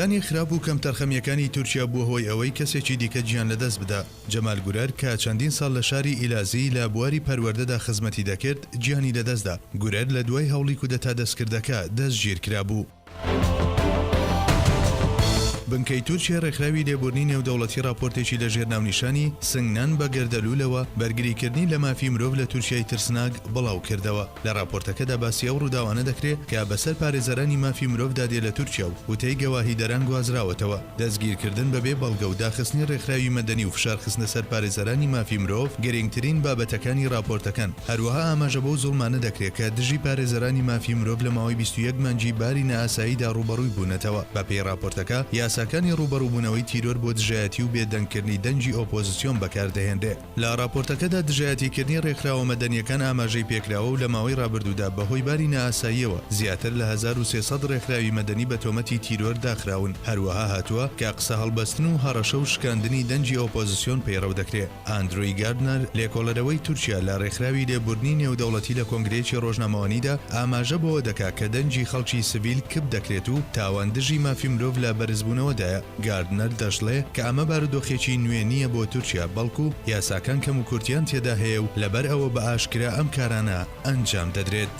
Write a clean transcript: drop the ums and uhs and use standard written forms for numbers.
سنگدانی خراپ و کەم تەرخەمیەکانی تورکیا بووە هۆی ئەوەی کەسێکی دیکە گیان لەدەست بدە. جەمال گورەر کە چەندین ساڵ لە شاری ئیلازی لە بواری پەروەردەدا خزمەتی دەکرد گیانی لەدەستدا. گورەر لە دوای هەوڵی کودەتا دەستکردەکە دەستگیر کرابوو. بنکەی تورکیا ڕێکخراوی لێبوورنی نێودەوڵەتی راپۆرتێکی لە ژێر ناونیشانی سنگنان بە گەردەلوولەوە بەرگریکردنی لە مافی مرۆڤ لە تورکیای ترسناک بڵاو کردەوە. لە راپۆرتەکەدا باسی ئەو ڕووداوانە دەکرێت کە بەسەر پارێزەرانی مافی مرۆڤ دادێ لە تورکیا و وتەی گەواهیدەران گوازراوەتەوە. دەستگیرکردن بەبێ بەڵگە و داخستنی ڕێکخراوی مەدەنی و فشارخستنە سەر پارێزەرانی مافی مرۆڤ گرنگترین بابەتەکانی راپۆرتەکەن. هەروەها ئاماژە بەو زوڵمانە دەکرێت کە دژی پارێزەرانی مافی مرۆڤ لە ماوەی 21 مانگی باری نائاساییدا ڕوبەڕووی بوونەتەوە. بە پێی راپۆرتەکە یاساکانی ڕوبەڕووبوونەوەی تیرۆر بۆ دژایەتی و بێدەنگکردنی دەنجی ئۆپۆزیسیۆن بەکاردەهێنرێ. لە راپۆرتەکەدا دژایەتیکردنی ڕێکخراوە مەدەنیەکان ئاماژەی پێکراوە و لە ماوەی ڕابردوودا بەهۆی باری نائاساییەوە زیاتر لە 1300 ڕێکخراوی مەدەنی بە تۆمەتی تیرۆر داخراون. هەروەها هاتووە کە قسە هەڵبەستن و هەڕەشە و شکاندنی دەنجی ئۆپۆزیسیۆن پەیڕەو دەکرێت. ئاندروی گاردنەر لێکۆڵەرەوەی تورکیا لە ڕێکخراوی لێبوورنی نێودەوڵەتی لە کۆنگرێکی ڕۆژنامەوانیدا ئاماژە بەوە دەکات کە دەنجی خەڵکی سڤیل کب دەکرێت و تاوان دژی مافی مرۆڤ لە بەرزبوونەوەدایە. گاردنەر دەشڵێ کە ئەمە بارودۆخێکی نوێ نییە بۆ تورکیا بەڵکو یاساکان کەم و کورتیان تێدا هەیە و لەبەر ئەوە بە ئاشکرا ئەم کارانە ئەنجام دەدرێت.